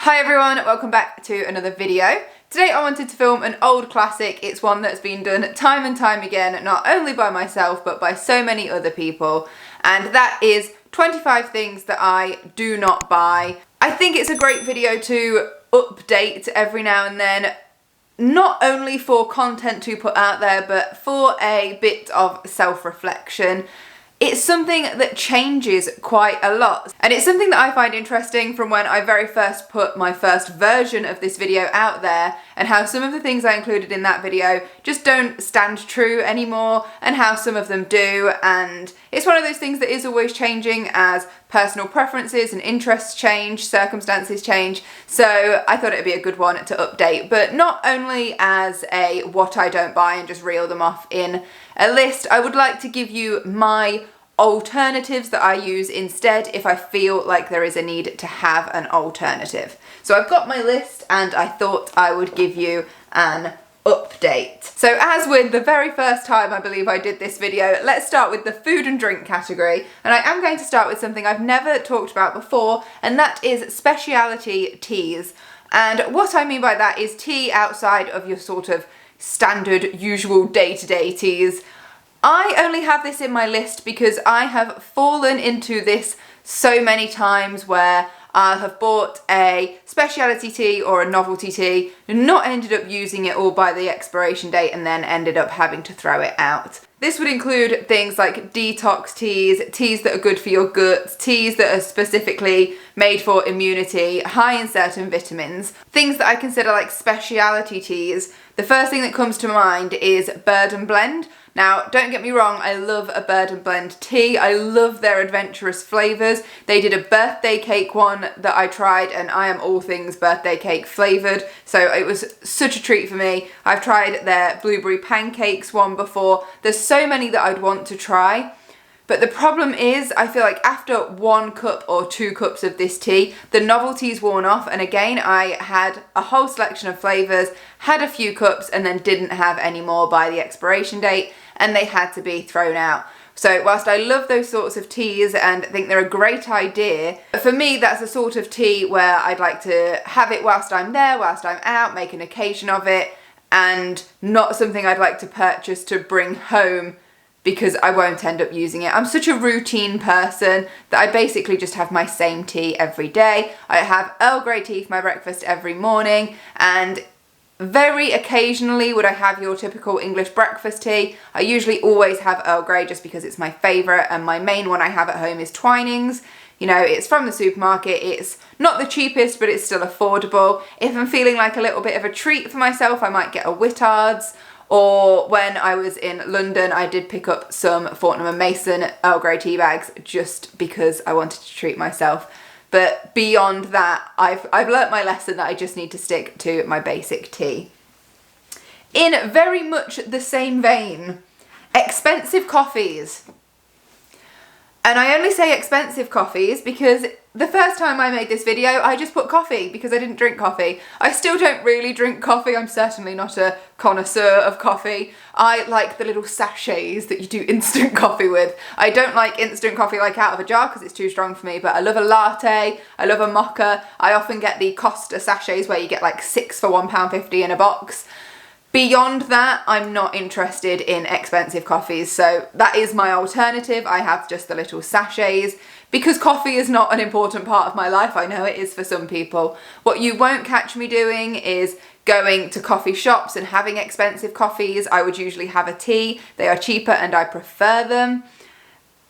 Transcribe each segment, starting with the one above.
Hi everyone, welcome back to another video. Today I wanted to film an old classic. It's one that's been done time and time again, not only by myself but by so many other people, and that is 25 things that I do not buy. I think it's a great video to update every now and then, not only for content to put out there but for a bit of self-reflection. It's something that changes quite a lot, and it's something that I find interesting from when I very first put my first version of this video out there, and how some of the things I included in that video just don't stand true anymore and how some of them do. And it's one of those things that is always changing as personal preferences and interests change, circumstances change, so I thought it'd be a good one to update, but not only as a what I don't buy and just reel them off in a list. I would like to give you my alternatives that I use instead if I feel like there is a need to have an alternative. So I've got my list and I thought I would give you an update. So as with the very first time I believe I did this video, let's start with the food and drink category, and I am going to start with something I've never talked about before, and that is specialty teas. And what I mean by that is tea outside of your sort of standard usual day-to-day teas. I only have this in my list because I have fallen into this so many times where I'll have bought a specialty tea or a novelty tea, not ended up using it all by the expiration date, and then ended up having to throw it out. This would include things like detox teas, teas that are good for your gut, teas that are specifically made for immunity, high in certain vitamins, things that I consider like specialty teas. The first thing that comes to mind is Bird and Blend. Now, don't get me wrong, I love a Bird and Blend tea. I love their adventurous flavours. They did a birthday cake one that I tried, and I am all things birthday cake flavoured, so it was such a treat for me. I've tried their blueberry pancakes one before. There's so many that I'd want to try. But the problem is, I feel like after 1 cup or 2 cups of this tea, the novelty's worn off, and again, I had a whole selection of flavours, had a few cups, and then didn't have any more by the expiration date, and they had to be thrown out. So whilst I love those sorts of teas and think they're a great idea, for me that's the sort of tea where I'd like to have it whilst I'm there, whilst I'm out, make an occasion of it, and not something I'd like to purchase to bring home because I won't end up using it. I'm such a routine person that I basically just have my same tea every day. I have Earl Grey tea for my breakfast every morning, and very occasionally would I have your typical English breakfast tea. I usually always have Earl Grey just because it's my favourite, and my main one I have at home is Twinings. You know, it's from the supermarket, it's not the cheapest but it's still affordable. If I'm feeling like a little bit of a treat for myself, I might get a Whittards. Or when I was in London, I did pick up some Fortnum & Mason Earl Grey tea bags just because I wanted to treat myself. But beyond that, I've learnt my lesson that I just need to stick to my basic tea. In very much the same vein, expensive coffees. And I only say expensive coffees because the first time I made this video, I just put coffee because I didn't drink coffee. I still don't really drink coffee. I'm certainly not a connoisseur of coffee. I like the little sachets that you do instant coffee with. I don't like instant coffee like out of a jar because it's too strong for me, but I love a latte, I love a mocha. I often get the Costa sachets where you get like 6 for £1.50 in a box. Beyond that, I'm not interested in expensive coffees, so that is my alternative. I have just the little sachets. Because coffee is not an important part of my life, I know it is for some people. What you won't catch me doing is going to coffee shops and having expensive coffees. I would usually have a tea. They are cheaper and I prefer them.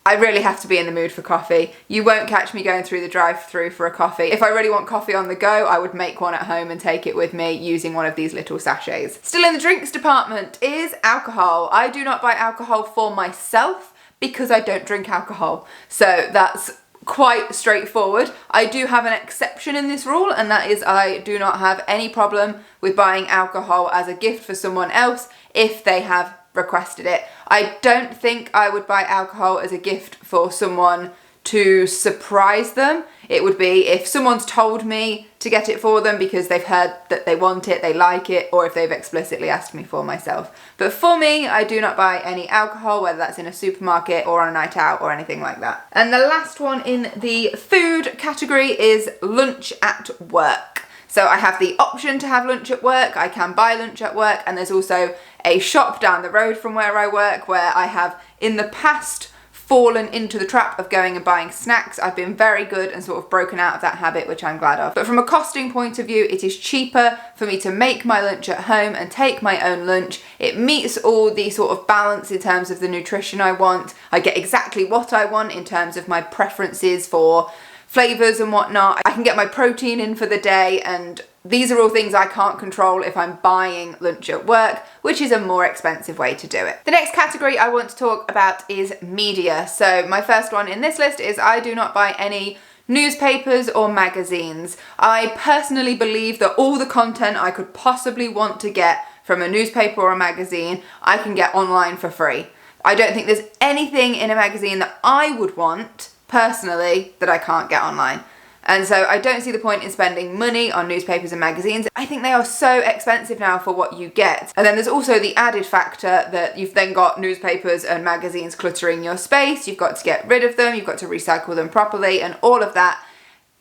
I really have to be in the mood for coffee. You won't catch me going through the drive-thru for a coffee. If I really want coffee on the go, I would make one at home and take it with me using one of these little sachets. Still in the drinks department is alcohol. I do not buy alcohol for myself because I don't drink alcohol. So that's quite straightforward. I do have an exception in this rule, and that is I do not have any problem with buying alcohol as a gift for someone else if they have requested it. I don't think I would buy alcohol as a gift for someone to surprise them. It would be if someone's told me to get it for them because they've heard that they want it, they like it, or if they've explicitly asked me for myself. But for me, I do not buy any alcohol, whether that's in a supermarket or on a night out or anything like that. And the last one in the food category is lunch at work. So I have the option to have lunch at work, I can buy lunch at work, and there's also a shop down the road from where I work where I have in the past fallen into the trap of going and buying snacks. I've been very good and sort of broken out of that habit, which I'm glad of. But from a costing point of view, it is cheaper for me to make my lunch at home and take my own lunch. It meets all the sort of balance in terms of the nutrition I want. I get exactly what I want in terms of my preferences for flavours and whatnot. I can get my protein in for the day, and these are all things I can't control if I'm buying lunch at work, which is a more expensive way to do it. The next category I want to talk about is media. So my first one in this list is I do not buy any newspapers or magazines. I personally believe that all the content I could possibly want to get from a newspaper or a magazine, I can get online for free. I don't think there's anything in a magazine that I would want personally that I can't get online. And so I don't see the point in spending money on newspapers and magazines. I think they are so expensive now for what you get. And then there's also the added factor that you've then got newspapers and magazines cluttering your space. You've got to get rid of them. You've got to recycle them properly and all of that.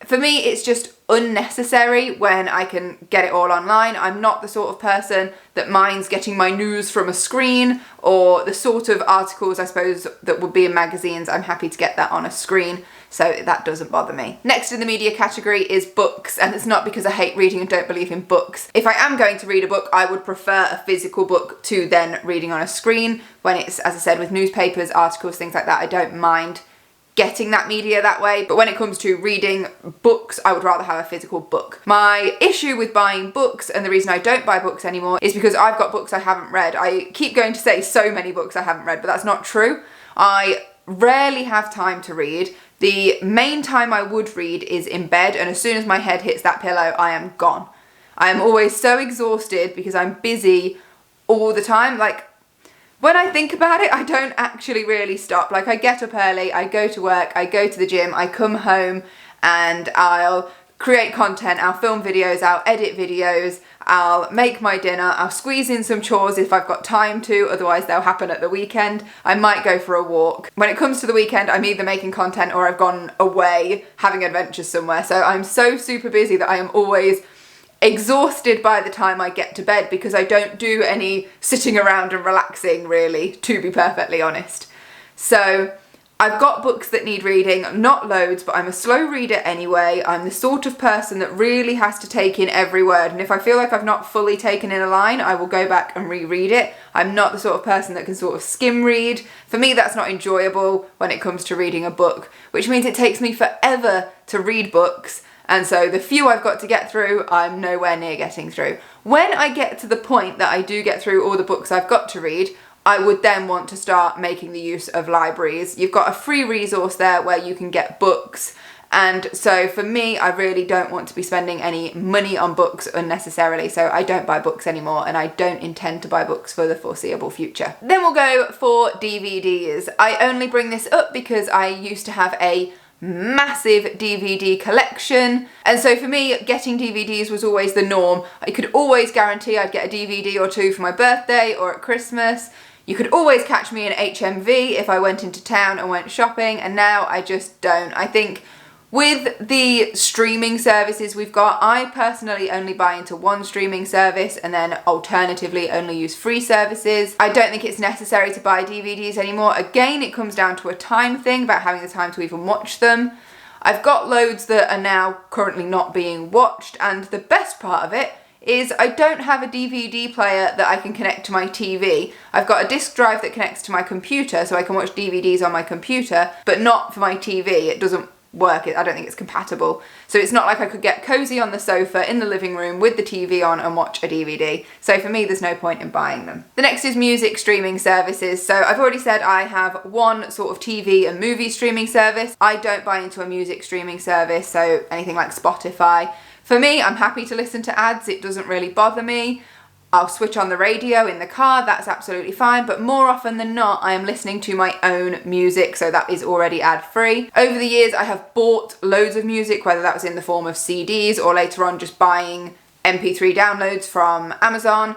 For me, it's just unnecessary when I can get it all online. I'm not the sort of person that minds getting my news from a screen, or the sort of articles, I suppose, that would be in magazines. I'm happy to get that on a screen, so that doesn't bother me. Next in the media category is books, and it's not because I hate reading and don't believe in books. If I am going to read a book, I would prefer a physical book to then reading on a screen. When it's, as I said, with newspapers, articles, things like that, I don't mind getting that media that way. But when it comes to reading books, I would rather have a physical book. My issue with buying books, and the reason I don't buy books anymore, is because I've got books I haven't read. I keep going to say so many books I haven't read, but that's not true. I rarely have time to read. The main time I would read is in bed, and as soon as my head hits that pillow, I am gone. I am always so exhausted because I'm busy all the time. Like, when I think about it, I don't actually really stop. Like, I get up early, I go to work, I go to the gym, I come home and I'll create content, I'll film videos, I'll edit videos, I'll make my dinner, I'll squeeze in some chores if I've got time to, otherwise they'll happen at the weekend. I might go for a walk. When it comes to the weekend, I'm either making content or I've gone away having adventures somewhere. So I'm so super busy that I am always exhausted by the time I get to bed, because I don't do any sitting around and relaxing really, to be perfectly honest. So I've got books that need reading, not loads, but I'm a slow reader anyway. I'm the sort of person that really has to take in every word, and if I feel like I've not fully taken in a line, I will go back and reread it. I'm not the sort of person that can sort of skim read. For me, that's not enjoyable when it comes to reading a book, which means it takes me forever to read books. And so the few I've got to get through, I'm nowhere near getting through. When I get to the point that I do get through all the books I've got to read, I would then want to start making the use of libraries. You've got a free resource there where you can get books. And so for me, I really don't want to be spending any money on books unnecessarily. So I don't buy books anymore, and I don't intend to buy books for the foreseeable future. Then we'll go for DVDs. I only bring this up because I used to have a massive DVD collection, and so for me, getting DVDs was always the norm. I could always guarantee I'd get a DVD or two for my birthday or at Christmas. You could always catch me in HMV if I went into town and went shopping, and now I just don't. I think with the streaming services we've got, I personally only buy into one streaming service and then alternatively only use free services. I don't think it's necessary to buy DVDs anymore. Again, it comes down to a time thing, about having the time to even watch them. I've got loads that are now currently not being watched, and the best part of it is I don't have a DVD player that I can connect to my TV. I've got a disc drive that connects to my computer so I can watch DVDs on my computer, but not for my TV. It doesn't work. I don't think it's compatible. So it's not like I could get cozy on the sofa in the living room with the TV on and watch a DVD. So for me, there's no point in buying them. The next is music streaming services. So I've already said I have one sort of TV and movie streaming service. I don't buy into a music streaming service, so anything like Spotify. For me, I'm happy to listen to ads. It doesn't really bother me. I'll switch on the radio in the car, that's absolutely fine, but more often than not, I am listening to my own music, so that is already ad-free. Over the years, I have bought loads of music, whether that was in the form of CDs or later on just buying MP3 downloads from Amazon,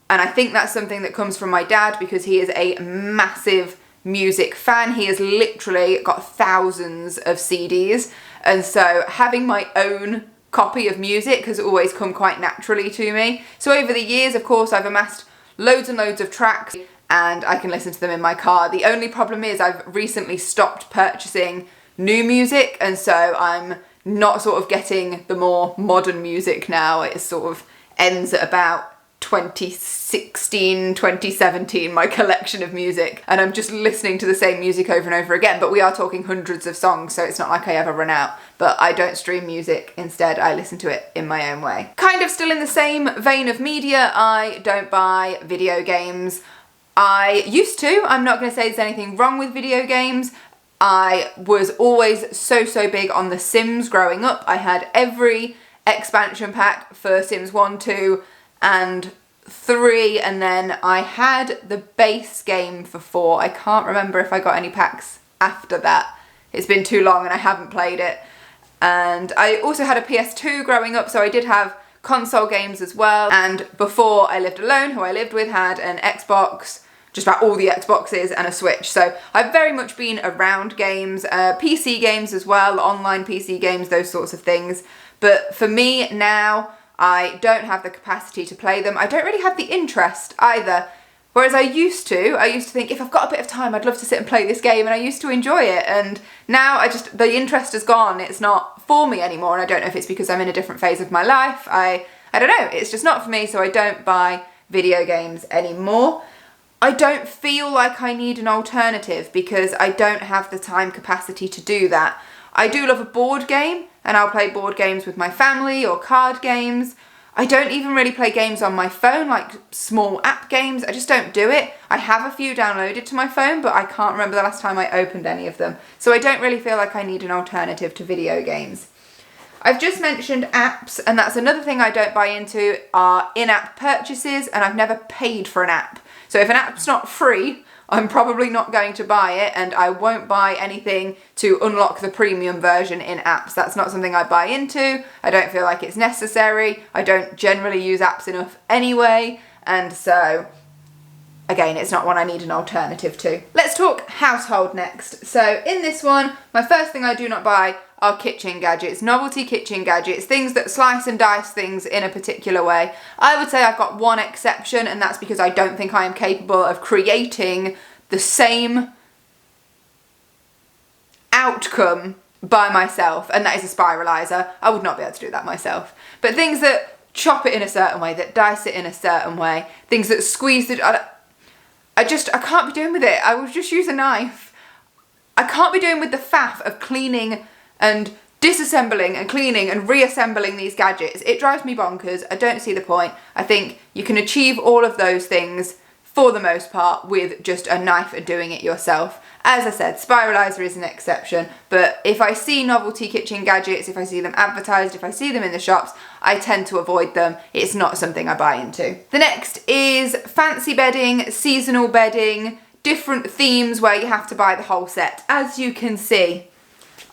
and I think that's something that comes from my dad because he is a massive music fan. He has literally got thousands of CDs, and so having my own copy of music has always come quite naturally to me. So over the years, of course, I've amassed loads and loads of tracks and I can listen to them in my car. The only problem is I've recently stopped purchasing new music, and so I'm not sort of getting the more modern music now. It sort of ends at about 2016, 2017, my collection of music, and I'm just listening to the same music over and over again, but we are talking hundreds of songs, so it's not like I ever run out. But I don't stream music, instead I listen to it in my own way. Kind of still in the same vein of media, I don't buy video games. I used to. I'm not going to say there's anything wrong with video games. I was always so big on The Sims growing up. I had every expansion pack for Sims 1, 2 and 3, and then I had the base game for 4. I can't remember if I got any packs after that. It's been too long and I haven't played it. And I also had a PS2 growing up, so I did have console games as well. And before I lived alone, who I lived with had an Xbox, just about all the Xboxes, and a Switch. So I've very much been around games, PC games as well, online PC games, those sorts of things. But for me now, I don't have the capacity to play them. I don't really have the interest either. Whereas I used to think if I've got a bit of time, I'd love to sit and play this game, and I used to enjoy it. And now the interest has gone. It's not for me anymore. And I don't know if it's because I'm in a different phase of my life. I don't know. It's just not for me. So I don't buy video games anymore. I don't feel like I need an alternative because I don't have the time capacity to do that. I do love a board game, and I'll play board games with my family or card games. I don't even really play games on my phone, like small app games. I just don't do it. I have a few downloaded to my phone, but I can't remember the last time I opened any of them. So I don't really feel like I need an alternative to video games. I've just mentioned apps, and that's another thing I don't buy into, are in-app purchases, and I've never paid for an app. So if an app's not free, I'm probably not going to buy it, and I won't buy anything to unlock the premium version in apps. That's not something I buy into. I don't feel like it's necessary. I don't generally use apps enough anyway, and so again, it's not one I need an alternative to. Let's talk household next. So in this one, my first thing I do not buy are kitchen gadgets, novelty kitchen gadgets, things that slice and dice things in a particular way. I would say I've got one exception, and that's because I don't think I am capable of creating the same outcome by myself, and that is a spiralizer. I would not be able to do that myself. But things that chop it in a certain way, that dice it in a certain way, things that squeeze it, I can't be doing with it. I would just use a knife. I can't be doing with the faff of cleaning and disassembling and cleaning and reassembling these gadgets. It drives me bonkers. I don't see the point. I think you can achieve all of those things for the most part with just a knife and doing it yourself. As I said, spiralizer is an exception, but if I see novelty kitchen gadgets, if I see them advertised, if I see them in the shops, I tend to avoid them. It's not something I buy into. The next is fancy bedding, seasonal bedding, different themes where you have to buy the whole set. As you can see,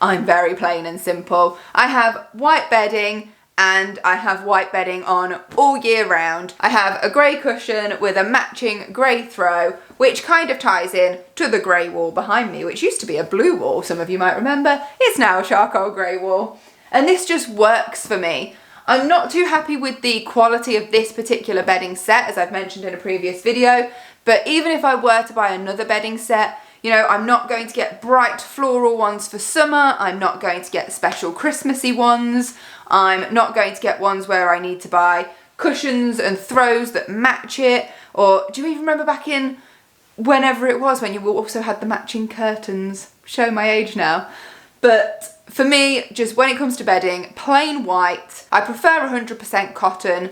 I'm very plain and simple. I have white bedding, and I have white bedding on all year round. I have a grey cushion with a matching grey throw, which kind of ties in to the grey wall behind me, which used to be a blue wall, some of you might remember. It's now a charcoal grey wall. And this just works for me. I'm not too happy with the quality of this particular bedding set, as I've mentioned in a previous video, but even if I were to buy another bedding set, you know, I'm not going to get bright floral ones for summer. I'm not going to get special Christmassy ones. I'm not going to get ones where I need to buy cushions and throws that match it. Or do you even remember back in whenever it was when you also had the matching curtains? Show my age now. But for me, just when it comes to bedding, plain white. I prefer 100% cotton.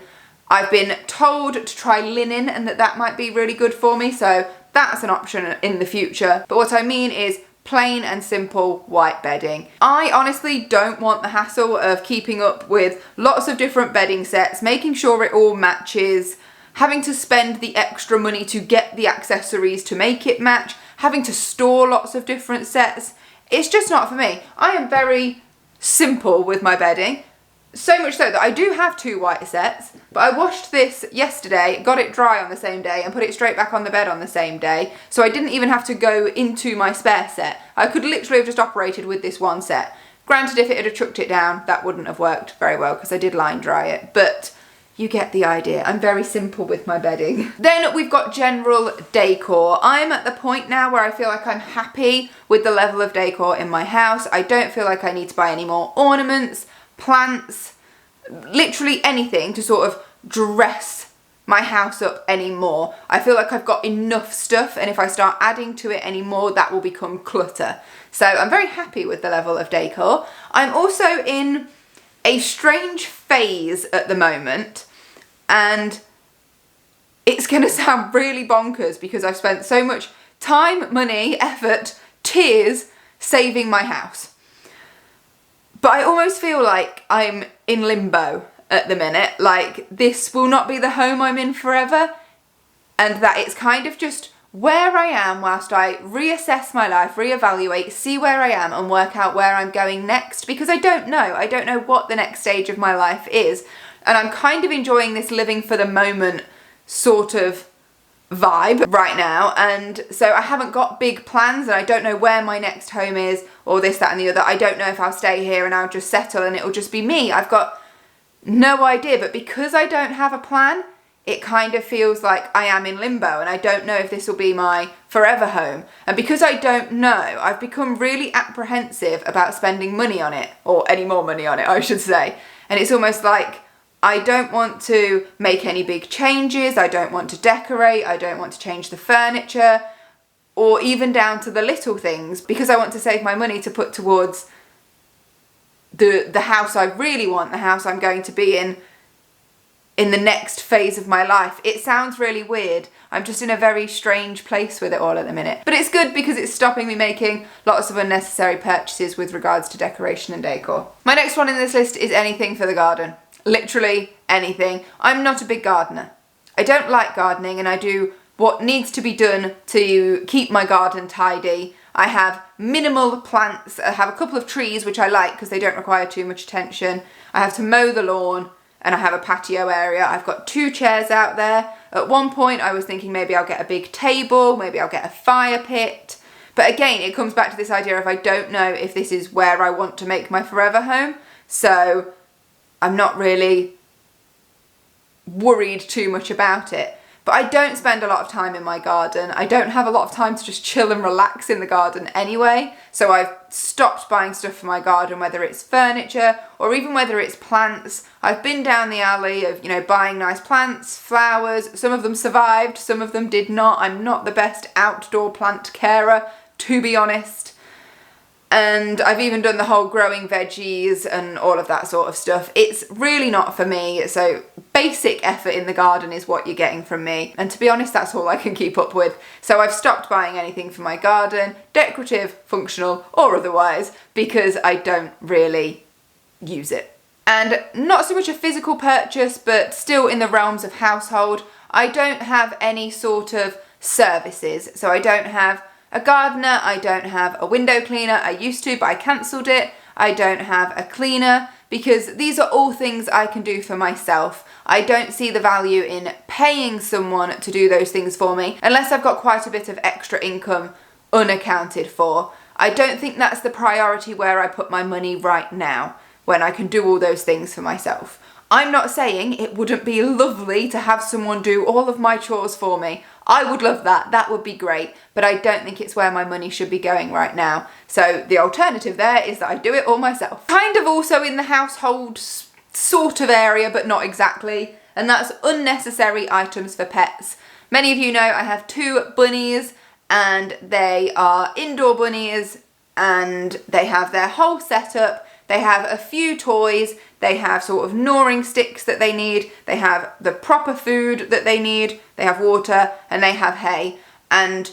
I've been told to try linen and that might be really good for me, so that's an option in the future. But what I mean is plain and simple white bedding. I honestly don't want the hassle of keeping up with lots of different bedding sets, making sure it all matches, having to spend the extra money to get the accessories to make it match, having to store lots of different sets. It's just not for me. I am very simple with my bedding. So much so that I do have 2 white sets, but I washed this yesterday, got it dry on the same day, and put it straight back on the bed on the same day. So I didn't even have to go into my spare set. I could literally have just operated with this one set. Granted, if it had chucked it down, that wouldn't have worked very well because I did line dry it, but you get the idea. I'm very simple with my bedding. Then we've got general decor. I'm at the point now where I feel like I'm happy with the level of decor in my house. I don't feel like I need to buy any more ornaments, plants, literally anything to sort of dress my house up anymore. I feel like I've got enough stuff, and if I start adding to it anymore, that will become clutter. So I'm very happy with the level of decor. I'm also in a strange phase at the moment, and it's gonna sound really bonkers because I've spent so much time, money, effort, tears saving my house. But I almost feel like I'm in limbo at the minute, like this will not be the home I'm in forever, and that it's kind of just where I am whilst I reassess my life, reevaluate, see where I am and work out where I'm going next, because I don't know what the next stage of my life is, and I'm kind of enjoying this living for the moment sort of vibe right now, and so I haven't got big plans and I don't know where my next home is or this, that and the other. I don't know if I'll stay here and I'll just settle and it'll just be me. I've got no idea, but because I don't have a plan, it kind of feels like I am in limbo and I don't know if this will be my forever home. And because I don't know, I've become really apprehensive about spending money on it, or any more money on it, I should say. And it's almost like I don't want to make any big changes, I don't want to decorate, I don't want to change the furniture, or even down to the little things, because I want to save my money to put towards the house I really want, the house I'm going to be in the next phase of my life. It sounds really weird. I'm just in a very strange place with it all at the minute. But it's good because it's stopping me making lots of unnecessary purchases with regards to decoration and decor. My next one in this list is anything for the garden. Literally anything. I'm not a big gardener. I don't like gardening, and I do what needs to be done to keep my garden tidy. I have minimal plants. I have a couple of trees which I like because they don't require too much attention. I have to mow the lawn, and I have a patio area. I've got 2 chairs out there. At one point I was thinking maybe I'll get a big table, maybe I'll get a fire pit. But again, it comes back to this idea of I don't know if this is where I want to make my forever home. So I'm not really worried too much about it. But I don't spend a lot of time in my garden. I don't have a lot of time to just chill and relax in the garden anyway. So I've stopped buying stuff for my garden, whether it's furniture or even whether it's plants. I've been down the alley of, buying nice plants, flowers. Some of them survived, some of them did not. I'm not the best outdoor plant carer, to be honest. And I've even done the whole growing veggies and all of that sort of stuff. It's really not for me, so basic effort in the garden is what you're getting from me. And to be honest, that's all I can keep up with. So I've stopped buying anything for my garden, decorative, functional, or otherwise, because I don't really use it. And not so much a physical purchase, but still in the realms of household, I don't have any sort of services. So I don't have a gardener, I don't have a window cleaner. I used to, but I cancelled it. I don't have a cleaner because these are all things I can do for myself. I don't see the value in paying someone to do those things for me unless I've got quite a bit of extra income unaccounted for. I don't think that's the priority where I put my money right now, when I can do all those things for myself. I'm not saying it wouldn't be lovely to have someone do all of my chores for me. I would love that, that would be great, but I don't think it's where my money should be going right now. So the alternative there is that I do it all myself. Kind of also in the household sort of area, but not exactly, and that's unnecessary items for pets. Many of you know I have 2 bunnies, and they are indoor bunnies, and they have their whole setup. They have a few toys, they have sort of gnawing sticks that they need, they have the proper food that they need, they have water, and they have hay, and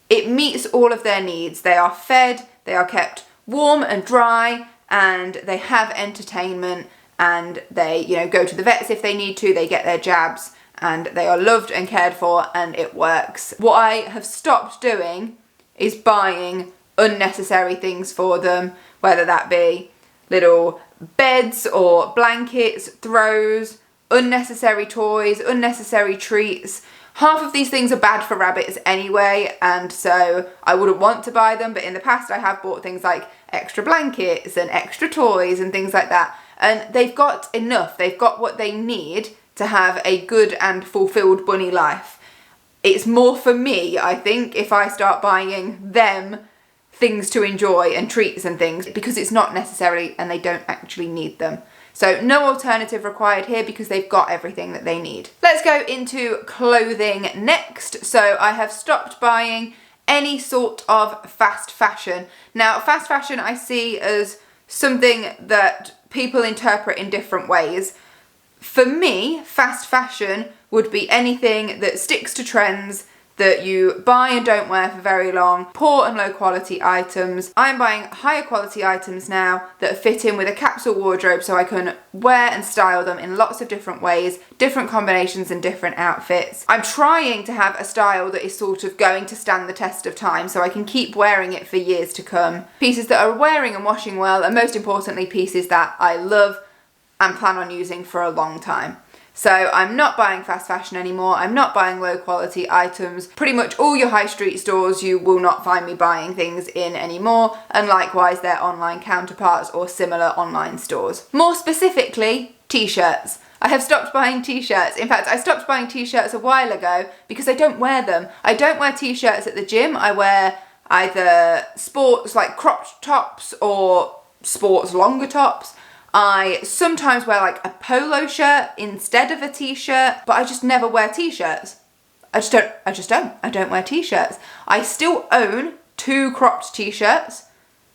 it meets all of their needs. They are fed, they are kept warm and dry, and they have entertainment, and they, go to the vets if they need to, they get their jabs, and they are loved and cared for, and it works. What I have stopped doing is buying unnecessary things for them, whether that be little beds or blankets, throws, unnecessary toys, unnecessary treats. Half of these things are bad for rabbits anyway, and so I wouldn't want to buy them, but in the past I have bought things like extra blankets and extra toys and things like that, and they've got enough, they've got what they need to have a good and fulfilled bunny life. It's more for me, I think, if I start buying them things to enjoy and treats and things, because it's not necessarily, and they don't actually need them. So no alternative required here because they've got everything that they need. Let's go into clothing next. So I have stopped buying any sort of fast fashion. Now, fast fashion I see as something that people interpret in different ways. For me, fast fashion would be anything that sticks to trends, that you buy and don't wear for very long, poor and low quality items. I'm buying higher quality items now that fit in with a capsule wardrobe so I can wear and style them in lots of different ways, different combinations and different outfits. I'm trying to have a style that is sort of going to stand the test of time so I can keep wearing it for years to come. Pieces that are wearing and washing well, and most importantly pieces that I love and plan on using for a long time. So I'm not buying fast fashion anymore, I'm not buying low quality items. Pretty much all your high street stores you will not find me buying things in anymore, and likewise their online counterparts or similar online stores. More specifically, t-shirts. I have stopped buying t-shirts. In fact, I stopped buying t-shirts a while ago because I don't wear them. I don't wear t-shirts at the gym. I wear either sports like cropped tops or sports longer tops. I sometimes wear like a polo shirt instead of a t-shirt, but I just never wear t-shirts. I don't wear t-shirts. I still own 2 cropped t-shirts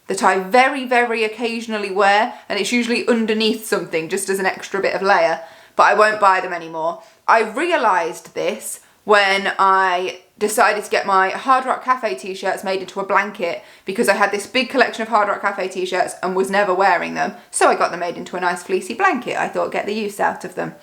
that I very, very occasionally wear, and it's usually underneath something just as an extra bit of layer, but I won't buy them anymore. I realised this when I decided to get my Hard Rock Cafe t-shirts made into a blanket because I had this big collection of Hard Rock Cafe t-shirts and was never wearing them. So I got them made into a nice fleecy blanket. I thought, get the use out of them.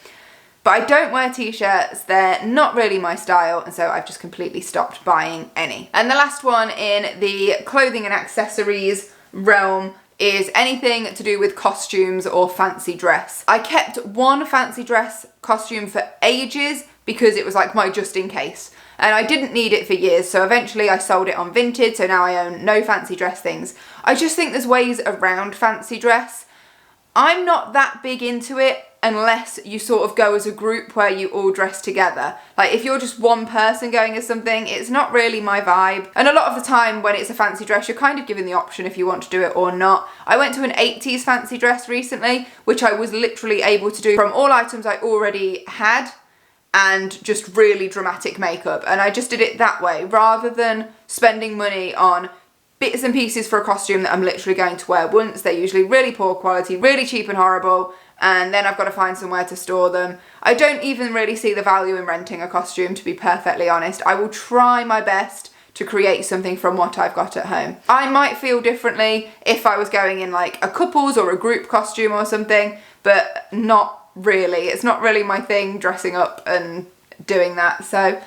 But I don't wear t-shirts, they're not really my style, and so I've just completely stopped buying any. And the last one in the clothing and accessories realm is anything to do with costumes or fancy dress. I kept one fancy dress costume for ages because it was like my just in case. And I didn't need it for years, so eventually I sold it on Vinted, so now I own no fancy dress things. I just think there's ways around fancy dress. I'm not that big into it unless you sort of go as a group where you all dress together. Like if you're just one person going as something, it's not really my vibe. And a lot of the time when it's a fancy dress, you're kind of given the option if you want to do it or not. I went to an 80s fancy dress recently, which I was literally able to do from all items I already had and just really dramatic makeup, and I just did it that way rather than spending money on bits and pieces for a costume that I'm literally going to wear once. They're usually really poor quality, really cheap and horrible, and then I've got to find somewhere to store them. I don't even really see the value in renting a costume, to be perfectly honest. I will try my best to create something from what I've got at home. I might feel differently if I was going in like a couple's or a group costume or something, but not really. It's not really my thing, dressing up and doing that, so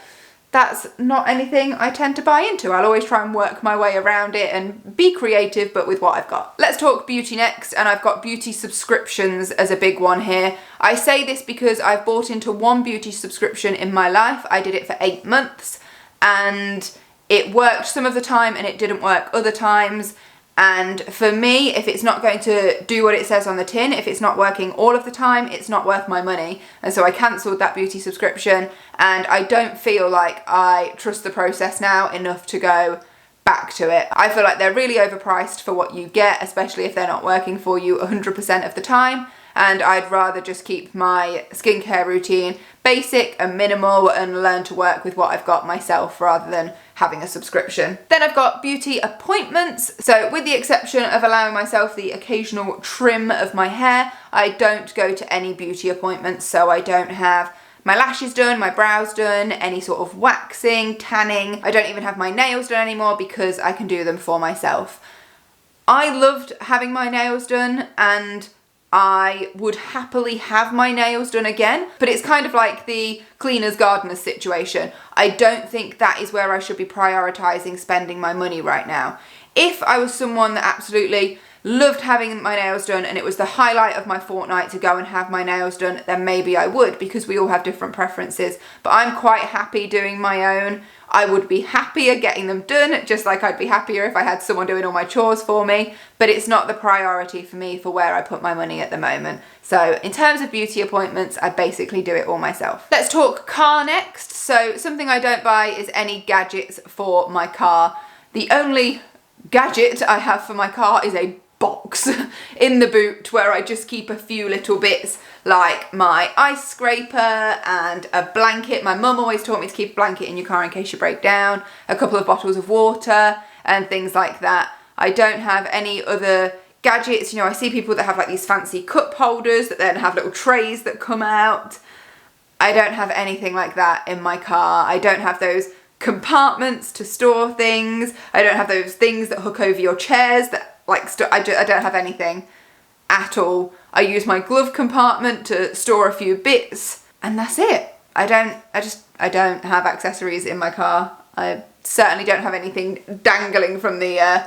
that's not anything I tend to buy into. I'll always try and work my way around it and be creative, but with what I've got. Let's talk beauty next, and I've got beauty subscriptions as a big one here. I say this because I've bought into one beauty subscription in my life. I did it for 8 months and it worked some of the time and it didn't work other times. And for me, if it's not going to do what it says on the tin, if it's not working all of the time, it's not worth my money. And so I cancelled that beauty subscription, and I don't feel like I trust the process now enough to go back to it. I feel like they're really overpriced for what you get, especially if they're not working for you 100% of the time. And I'd rather just keep my skincare routine basic and minimal and learn to work with what I've got myself rather than having a subscription. Then I've got beauty appointments. So with the exception of allowing myself the occasional trim of my hair, I don't go to any beauty appointments. So I don't have my lashes done, my brows done, any sort of waxing, tanning. I don't even have my nails done anymore because I can do them for myself. I loved having my nails done, and I would happily have my nails done again, but it's kind of like the cleaners gardeners situation. I don't think that is where I should be prioritizing spending my money right now. If I was someone that absolutely loved having my nails done and it was the highlight of my fortnight to go and have my nails done, then maybe I would, because we all have different preferences. But I'm quite happy doing my own. I would be happier getting them done, just like I'd be happier if I had someone doing all my chores for me, but it's not the priority for me for where I put my money at the moment. So in terms of beauty appointments, I basically do it all myself. Let's talk car next. So something I don't buy is any gadgets for my car. The only gadget I have for my car is a box in the boot where I just keep a few little bits, like my ice scraper and a blanket. My mum always taught me to keep a blanket in your car in case you break down, a couple of bottles of water and things like that. I don't have any other gadgets. You know, I see people that have like these fancy cup holders that then have little trays that come out. I don't have anything like that in my car. I don't have those compartments to store things. I don't have those things that hook over your chairs that I don't have anything at all. I use my glove compartment to store a few bits and that's it. I don't have accessories in my car. I certainly don't have anything dangling from the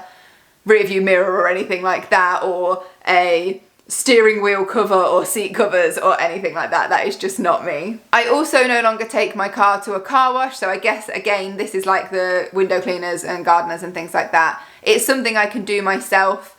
rear view mirror or anything like that, or a steering wheel cover or seat covers or anything like that. That is just not me. I also no longer take my car to a car wash, so I guess again this is like the window cleaners and gardeners and things like that. It's something I can do myself.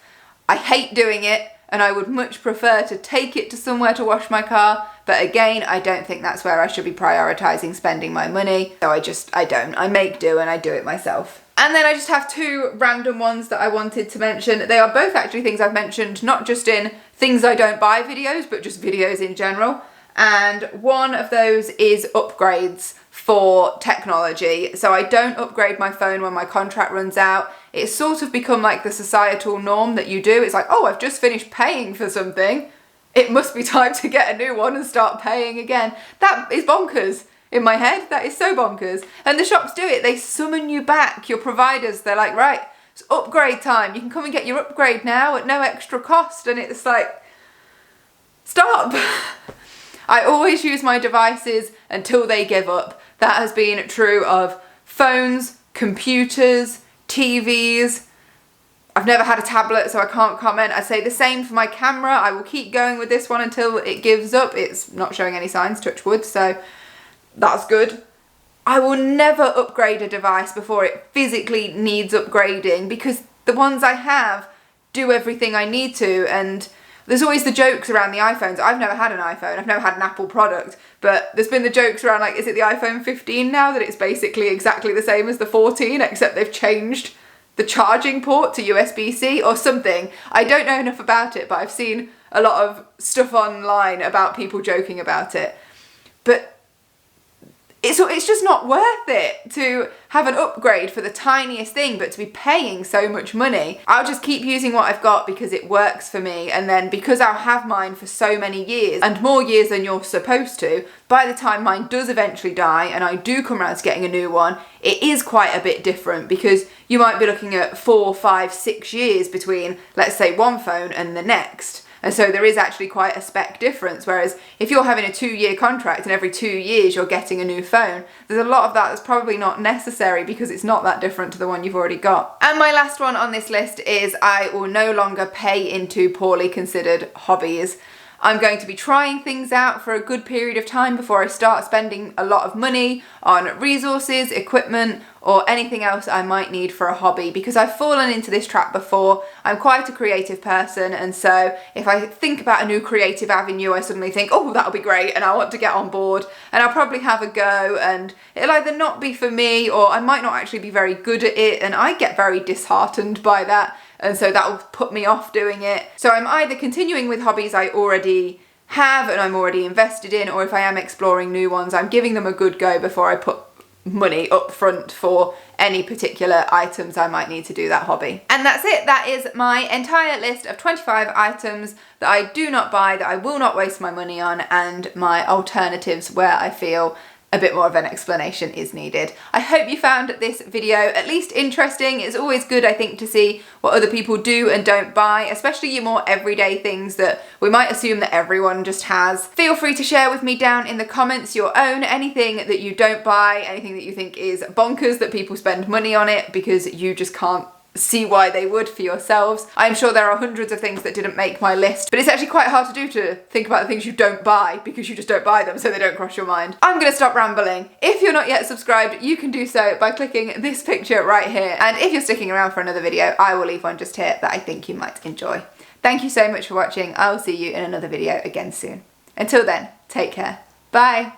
I hate doing it and I would much prefer to take it to somewhere to wash my car, but again I don't think that's where I should be prioritizing spending my money, so I don't. I make do and I do it myself. And then I just have two random ones that I wanted to mention. They are both actually things I've mentioned, not just in things I don't buy videos, but just videos in general. And one of those is upgrades for technology. So I don't upgrade my phone when my contract runs out. It's sort of become like the societal norm that you do. It's like, oh, I've just finished paying for something. It must be time to get a new one and start paying again. That is bonkers. In my head, that is so bonkers. And the shops do it. They summon you back, your providers. They're like, right, it's upgrade time. You can come and get your upgrade now at no extra cost. And it's like, stop. I always use my devices until they give up. That has been true of phones, computers, TVs. I've never had a tablet, so I can't comment. I'd say the same for my camera. I will keep going with this one until it gives up. It's not showing any signs, touch wood, so that's good. I will never upgrade a device before it physically needs upgrading, because the ones I have do everything I need to. And there's always the jokes around the iPhones. I've never had an iPhone, I've never had an Apple product, but there's been the jokes around like, is it the iPhone 15 now, that it's basically exactly the same as the 14 except they've changed the charging port to USB-C or something. I don't know enough about it, but I've seen a lot of stuff online about people joking about it. But it's just not worth it to have an upgrade for the tiniest thing, but to be paying so much money. I'll just keep using what I've got because it works for me, and then because I'll have mine for so many years, and more years than you're supposed to, by the time mine does eventually die and I do come around to getting a new one, it is quite a bit different, because you might be looking at 4, 5, 6 years between, let's say, one phone and the next. And so there is actually quite a spec difference, whereas if you're having a 2-year contract and every 2 years you're getting a new phone, there's a lot of that that's probably not necessary because it's not that different to the one you've already got. And my last one on this list is I will no longer pay into poorly considered hobbies. I'm going to be trying things out for a good period of time before I start spending a lot of money on resources, equipment, or anything else I might need for a hobby, because I've fallen into this trap before. I'm quite a creative person, and so if I think about a new creative avenue, I suddenly think, oh, that'll be great, and I want to get on board, and I'll probably have a go, and it'll either not be for me, or I might not actually be very good at it, and I get very disheartened by that. And so that will put me off doing it. So I'm either continuing with hobbies I already have and I'm already invested in, or if I am exploring new ones, I'm giving them a good go before I put money up front for any particular items I might need to do that hobby. And that's it. That is my entire list of 25 items that I do not buy, that I will not waste my money on, and my alternatives where I feel a bit more of an explanation is needed. I hope you found this video at least interesting. It's always good, I think, to see what other people do and don't buy, especially your more everyday things that we might assume that everyone just has. Feel free to share with me down in the comments your own, anything that you don't buy, anything that you think is bonkers that people spend money on it because you just can't see why they would for yourselves. I'm sure there are hundreds of things that didn't make my list, but it's actually quite hard to do, to think about the things you don't buy because you just don't buy them, so they don't cross your mind. I'm gonna stop rambling. If you're not yet subscribed, you can do so by clicking this picture right here. And if you're sticking around for another video, I will leave one just here that I think you might enjoy. Thank you so much for watching. I will see you in another video again soon. Until then, take care. Bye.